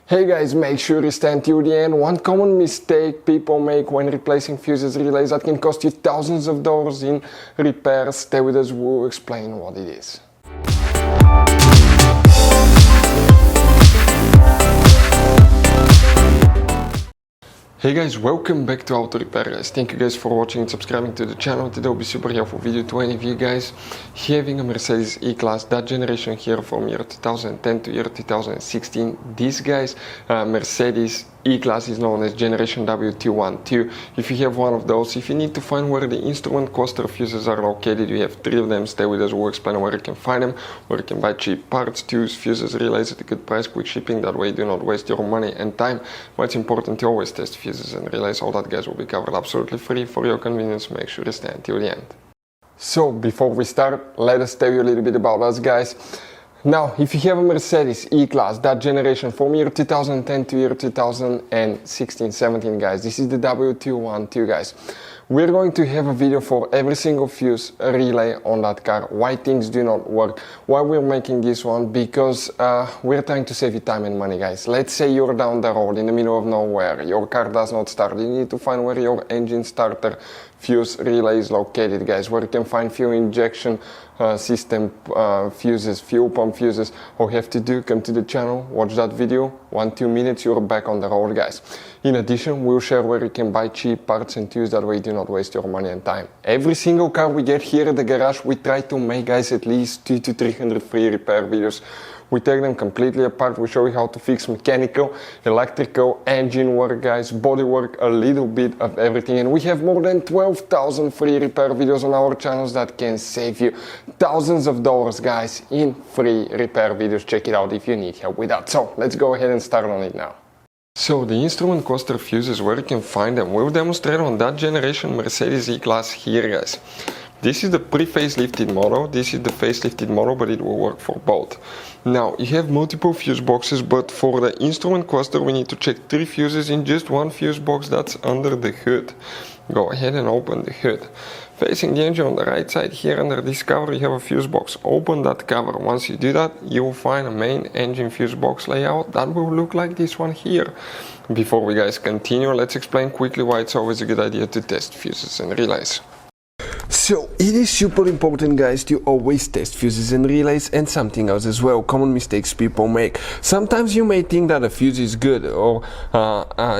Hey guys, make sure you stand till the end. One common mistake people make when replacing fuses relays that can cost you thousands of dollars in repairs. Stay with us, we'll explain what it is. Hey guys, welcome back to Auto Repair guys. Thank you guys for watching and subscribing to the channel. Today will be super helpful video to any of you guys having a Mercedes E-Class, that generation here from year 2010 to year 2016. These guys, Mercedes E-Class is known as generation W212. If you have one of those, if you need to find where the instrument cluster fuses are located, you have 3 of them. Stay with us, we'll explain where you can find them, where you can buy cheap parts, tools, fuses, relays at a good price, quick shipping, that way you do not waste your money and time. But it's important to always test fuses and relays. All that guys will be covered absolutely free for your convenience. Make sure you stay until the end. So before we start, let us tell you a little bit about us guys. Now, if you have a Mercedes E-Class, that generation from year 2010 to year 2016-17 guys, this is the W212 guys. We're going to have a video for every single fuse relay on that car, why things do not work, why we're making this one, because we're trying to save you time and money guys. Let's say you're down the road in the middle of nowhere, your car does not start, you need to find where your engine starter fuse relay is located guys, where you can find fuel injection system fuses, fuel pump fuses. All you have to do, come to the channel, watch that video, 1-2 minutes, you're back on the road guys. In addition, we'll share where you can buy cheap parts and tools, that way you do not waste your money and time. Every single car we get here at the garage, we try to make guys at least 200 to 300 free repair videos. We take them completely apart, we show you how to fix mechanical, electrical, engine work guys, body work, a little bit of everything. And we have more than 12,000 free repair videos on our channels that can save you thousands of dollars guys in free repair videos. Check it out if you need help with that. So let's go ahead and start on it now. So the instrument cluster fuses, where you can find them, we'll demonstrate on that generation Mercedes E-Class here guys. This is the pre-facelifted model, this is the facelifted model, but it will work for both. Now, you have multiple fuse boxes, but for the instrument cluster we need to check 3 fuses in just one fuse box that's under the hood. Go ahead and open the hood. Facing the engine on the right side here under this cover you have a fuse box. Open that cover. Once you do that, you will find a main engine fuse box layout that will look like this one here. Before we guys continue, let's explain quickly why it's always a good idea to test fuses and relays. So it is super important guys to always test fuses and relays, and something else as well, common mistakes people make. Sometimes you may think that a fuse is good, or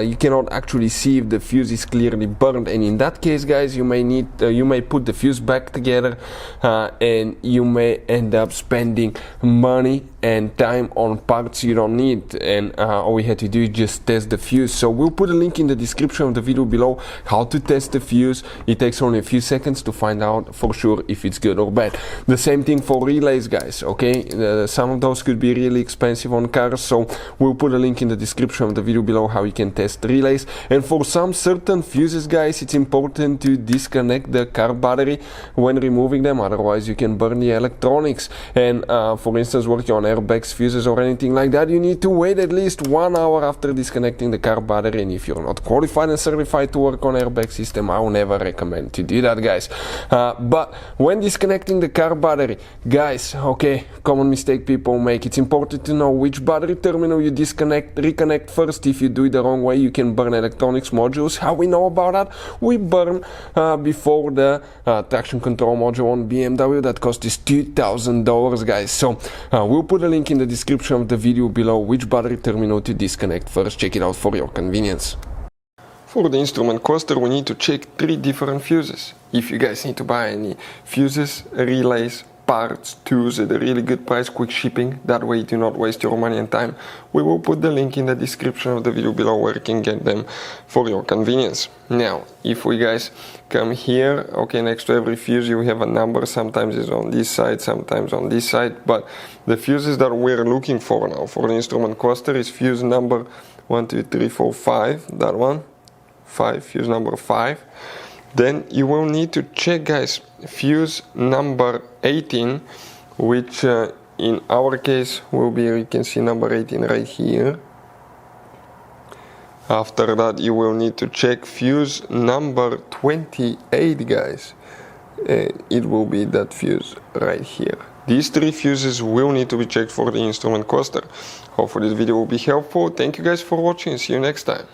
you cannot actually see if the fuse is clearly burned, and in that case guys you may put the fuse back together and you may end up spending money and time on parts you don't need, and all you have to do is just test the fuse. So we'll put a link in the description of the video below how to test the fuse. It takes only a few seconds to find out for sure if it's good or bad. The same thing for relays guys, okay? Some of those could be really expensive on cars, so we'll put a link in the description of the video below how you can test relays. And for some certain fuses guys, it's important to disconnect the car battery when removing them, otherwise you can burn the electronics. And for instance, working on airbags, fuses or anything like that, you need to wait at least 1 hour after disconnecting the car battery. And if you're not qualified and certified to work on airbag system, I will never recommend to do that guys. But when disconnecting the car battery guys, okay, common mistake people make, it's important to know which battery terminal you reconnect first. If you do it the wrong way, you can burn electronics modules. How we know about that? We burn before the traction control module on BMW that cost us $2,000 guys. So we'll put a link in the description of the video below which battery terminal to disconnect first. Check it out for your convenience. For the instrument cluster we need to check 3 different fuses. If you guys need to buy any fuses, relays, parts, tools at a really good price, quick shipping, that way you do not waste your money and time, we will put the link in the description of the video below where you can get them for your convenience. Now, if we guys come here, okay, next to every fuse you have a number, sometimes it's on this side, sometimes on this side, but the fuses that we're looking for now for the instrument cluster is fuse number 1, 2, 3, 4, 5, that one, 5, fuse number 5. Then you will need to check guys fuse number 18, which in our case will be, you can see number 18 right here. After that you will need to check fuse number 28 guys. It will be that fuse right here. These 3 fuses will need to be checked for the instrument cluster. Hopefully this video will be helpful. Thank you guys for watching and see you next time.